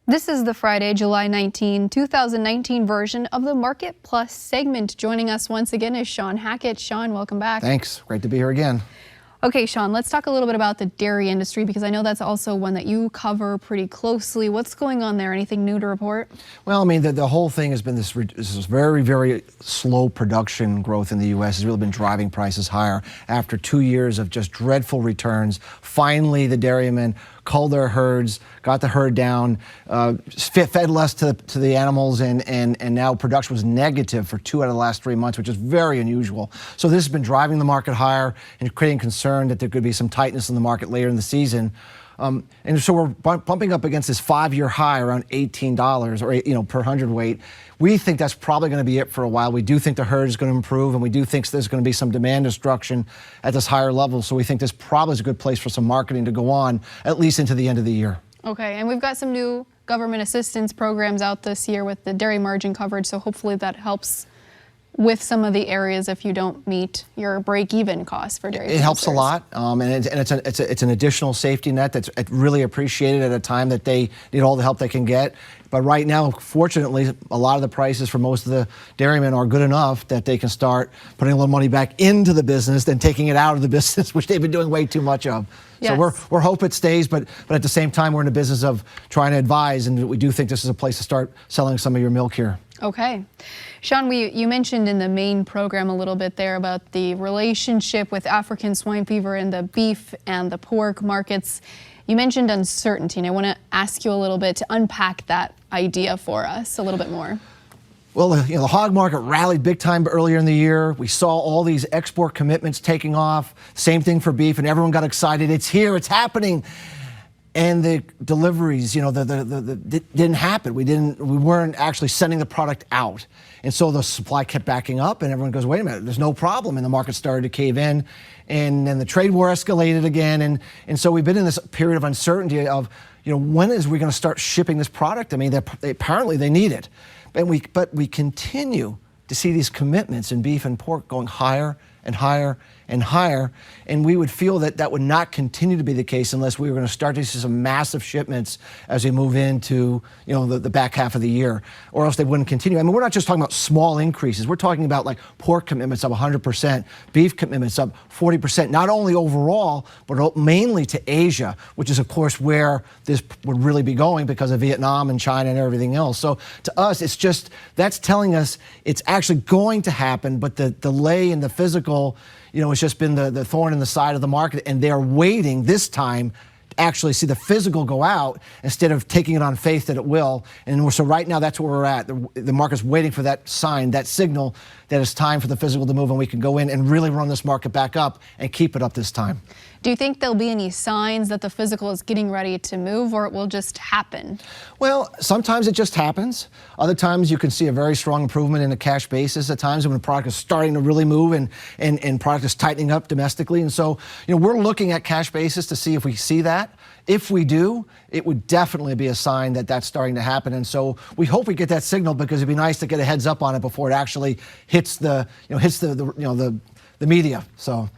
This is the Friday, July 19, 2019 version of the Market Plus segment. Joining us once again is Shawn Hackett. Shawn, welcome back. Thanks. Great to be here again. Okay, Shawn, let's talk a little bit about the dairy industry because I know that's also one that you cover pretty closely. What's going on there? Anything new to report? Well, I mean, the whole thing has been this very, very slow production growth in the U.S. has really been driving prices higher. After 2 years of just dreadful returns, finally the dairymen culled their herds, got the herd down, fed less to the animals, and now production was negative for 2 out of the last 3 months, which is very unusual. So this has been driving the market higher and creating concern that there could be some tightness in the market later in the season. And so we're bumping up against this 5-year high around $18 or per hundredweight. We think that's probably going to be it for a while. We do think the herd is going to improve, and we do think there's going to be some demand destruction at this higher level. So we think this probably is a good place for some marketing to go on, at least into the end of the year. Okay, and we've got some new government assistance programs out this year with the dairy margin coverage, so hopefully that helps with some of the areas if you don't meet your break-even costs for dairy. It helps a lot, and it's an additional safety net that's really appreciated at a time that they need all the help they can get. But right now, fortunately, a lot of the prices for most of the dairymen are good enough that they can start putting a little money back into the business than taking it out of the business, which they've been doing way too much of. Yes. So we're hope it stays, but at the same time, we're in the business of trying to advise, and we do think this is a place to start selling some of your milk here. Okay. Shawn, you mentioned in the main program a little bit there about the relationship with African swine fever in the beef and the pork markets. You mentioned uncertainty, and I want to ask you a little bit to unpack that idea for us a little bit more. Well, the hog market rallied big time earlier in the year. We saw all these export commitments taking off. Same thing for beef, and everyone got excited. It's here, it's happening. And the deliveries, didn't happen. We weren't actually sending the product out. And so the supply kept backing up, and everyone goes, wait a minute, there's no problem. And the market started to cave in, and then the trade war escalated again. And so we've been in this period of uncertainty of, when is we going to start shipping this product? I mean, apparently they need it. But we continue to see these commitments in beef and pork going higher and higher and higher, and we would feel that that would not continue to be the case unless we were going to start to see some massive shipments as we move into the back half of the year, or else they wouldn't continue. I mean, we're not just talking about small increases. We're talking about like pork commitments up 100%, beef commitments up 40%, not only overall, but mainly to Asia, which is, of course, where this would really be going because of Vietnam and China and everything else. So to us, it's just, that's telling us it's actually going to happen, but the delay in the physical, it's just been the thorn in the side of the market, and they're waiting this time to actually see the physical go out instead of taking it on faith that it will. And so right now, that's where we're at. The market's waiting for that sign, that signal that it's time for the physical to move, and we can go in and really run this market back up and keep it up this time. Do you think there'll be any signs that the physical is getting ready to move, or it will just happen? Well, sometimes it just happens. Other times you can see a very strong improvement in a cash basis. At times when the product is starting to really move and product is tightening up domestically. And so, we're looking at cash basis to see if we see that. If we do, it would definitely be a sign that that's starting to happen. And so we hope we get that signal, because it'd be nice to get a heads up on it before it actually hits the media. So.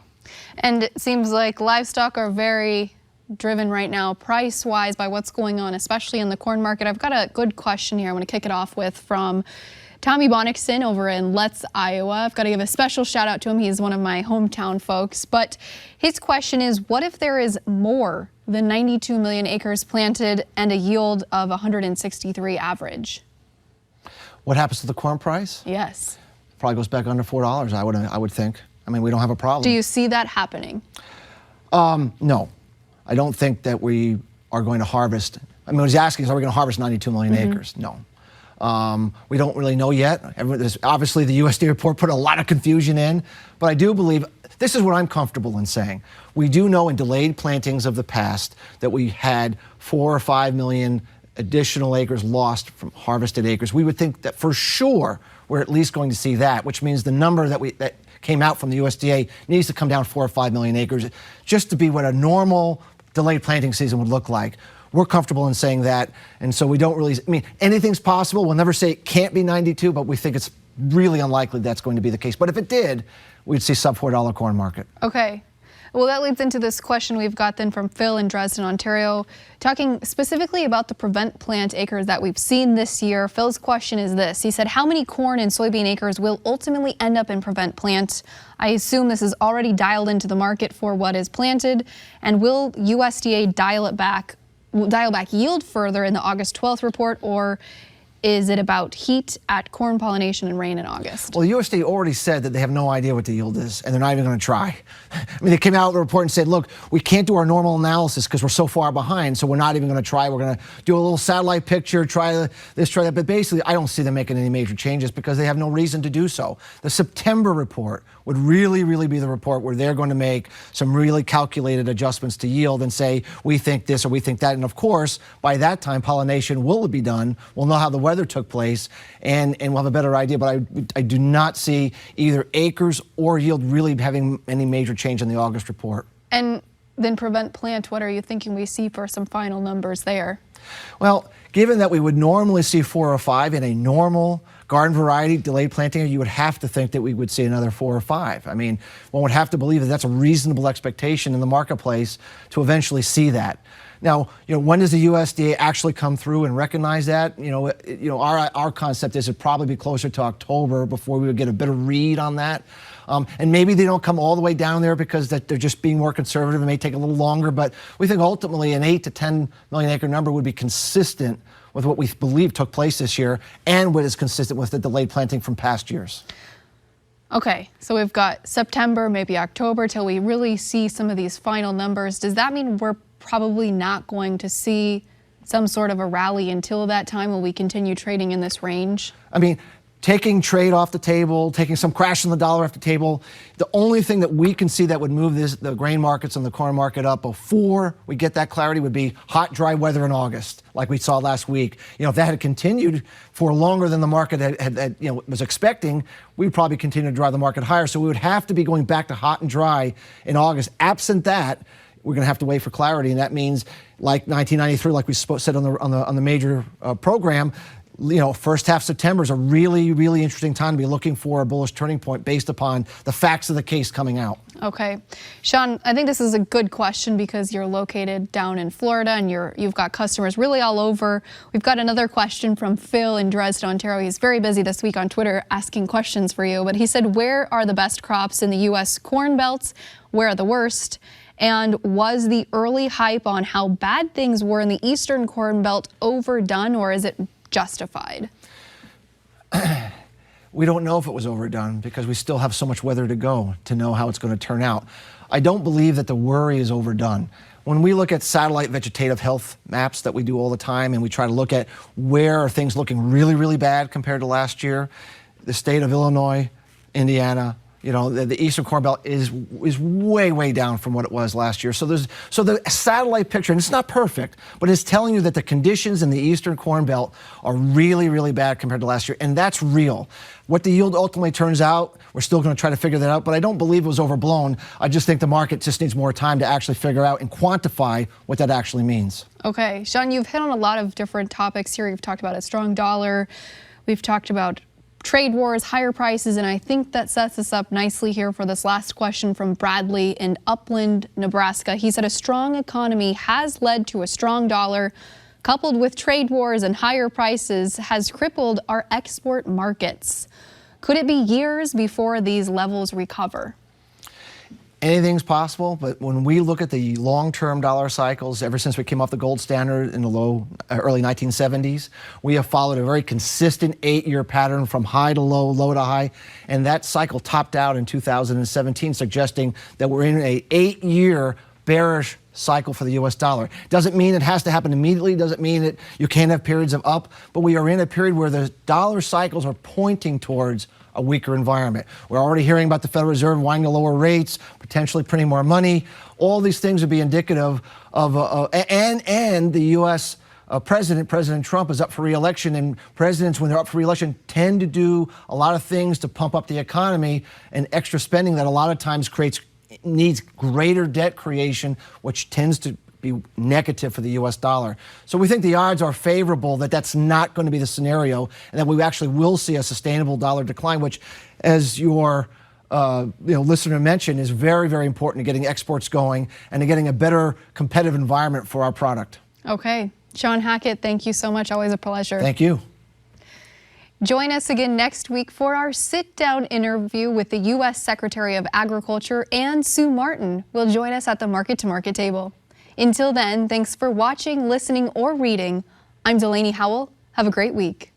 And it seems like livestock are very driven right now, price-wise, by what's going on, especially in the corn market. I've got a good question here I want to kick it off with from Tommy Bonnickson over in Letts, Iowa. I've got to give a special shout out to him. He's one of my hometown folks. But his question is, what if there is more than 92 million acres planted and a yield of 163 average? What happens to the corn price? Yes. Probably goes back under $4, I would think. I mean, we don't have a problem. Do you see that happening? No. I don't think that we are going to harvest. I mean, what he's asking is, are we going to harvest 92 million acres? No. We don't really know yet. Obviously, the USDA report put a lot of confusion in, but I do believe, this is what I'm comfortable in saying. We do know in delayed plantings of the past that we had 4 or 5 million additional acres lost from harvested acres. We would think that for sure we're at least going to see that, which means the number that came out from the USDA needs to come down 4 or 5 million acres just to be what a normal delayed planting season would look like. We're comfortable in saying that, and so we don't really, I mean, anything's possible. We'll never say it can't be 92, but we think it's really unlikely that's going to be the case. But if it did, we'd see sub $4 corn market. Okay. Well, that leads into this question we've got then from Phil in Dresden, Ontario, talking specifically about the prevent plant acres that we've seen this year. Phil's question is this. He said, how many corn and soybean acres will ultimately end up in prevent plant? I assume this is already dialed into the market for what is planted. And will USDA dial back yield further in the August 12th report, or is it about heat at corn pollination and rain in August? Well, the USDA already said that they have no idea what the yield is, and they're not even going to try. I mean, they came out with a report and said, look, we can't do our normal analysis because we're so far behind, so we're not even going to try. We're going to do a little satellite picture, try this, try that. But basically, I don't see them making any major changes because they have no reason to do so. The September report would really be the report where they're going to make some really calculated adjustments to yield and say, we think this or we think that. And of course, by that time, pollination will be done. We'll know how the weather took place, and we'll have a better idea. But I do not see either acres or yield really having any major change in the August report. And then prevent plant, what are you thinking we see for some final numbers there? Well, given that we would normally see 4 or 5 in a normal garden variety delayed planting, you would have to think that we would see another 4 or 5. I mean, one would have to believe that that's a reasonable expectation in the marketplace to eventually see that. Now, when does the USDA actually come through and recognize that? Our concept is it'd probably be closer to October before we would get a better read on that. And maybe they don't come all the way down there because that they're just being more conservative. It may take a little longer, but we think ultimately an 8 to 10 million acre number would be consistent with what we believe took place this year and what is consistent with the delayed planting from past years. Okay, so we've got September, maybe October, till we really see some of these final numbers. Does that mean we're probably not going to see some sort of a rally until that time? Will we continue trading in this range? I mean, taking trade off the table, taking some crash in the dollar off the table, the only thing that we can see that would move the grain markets and the corn market up before we get that clarity would be hot, dry weather in August, like we saw last week. If that had continued for longer than the market was expecting, we'd probably continue to drive the market higher. So we would have to be going back to hot and dry in August. Absent that, we're going to have to wait for clarity, and that means, like 1993, like we said on the major program, first half September is a really interesting time to be looking for a bullish turning point based upon the facts of the case coming out. Okay, Shawn, I think this is a good question because you're located down in Florida and you've got customers really all over. We've got another question from Phil in Dresden, Ontario. He's very busy this week on Twitter asking questions for you, but he said, where are the best crops in the U.S. corn belts? Where are the worst? And was the early hype on how bad things were in the Eastern Corn Belt overdone, or is it justified? We don't know if it was overdone because we still have so much weather to go to know how it's going to turn out. I don't believe that the worry is overdone. When we look at satellite vegetative health maps that we do all the time and we try to look at where are things looking really bad compared to last year, the state of Illinois, Indiana, the Eastern Corn Belt is way down from what it was last year. So the satellite picture, and it's not perfect, but it's telling you that the conditions in the Eastern Corn Belt are really bad compared to last year, and that's real. What the yield ultimately turns out, we're still going to try to figure that out, but I don't believe it was overblown. I just think the market just needs more time to actually figure out and quantify what that actually means. Okay, Shawn, you've hit on a lot of different topics here. You've talked about a strong dollar. We've talked about trade wars, higher prices, and I think that sets us up nicely here for this last question from Bradley in Upland, Nebraska. He said a strong economy has led to a strong dollar, coupled with trade wars and higher prices, has crippled our export markets. Could it be years before these levels recover? Anything's possible, but when we look at the long-term dollar cycles, ever since we came off the gold standard in the early 1970s, we have followed a very consistent 8-year pattern from high to low, low to high, and that cycle topped out in 2017, suggesting that we're in an 8-year bearish cycle for the U.S. dollar. Doesn't mean it has to happen immediately, doesn't mean that you can't have periods of up, but we are in a period where the dollar cycles are pointing towards a weaker environment. We're already hearing about the Federal Reserve wanting to lower rates, potentially printing more money. All these things would be indicative of, and the U.S. President Trump is up for re-election, and presidents, when they're up for re-election, tend to do a lot of things to pump up the economy, and extra spending that a lot of times needs greater debt creation, which tends to be negative for the U.S. dollar. So we think the odds are favorable that that's not going to be the scenario, and that we actually will see a sustainable dollar decline, which, as your listener mentioned is very, very important to getting exports going and to getting a better competitive environment for our product. Okay. Shawn Hackett, thank you so much. Always a pleasure. Thank you. Join us again next week for our sit-down interview with the U.S. Secretary of Agriculture, and Sue Martin will join us at the Market to Market table. Until then, thanks for watching, listening, or reading. I'm Delaney Howell. Have a great week.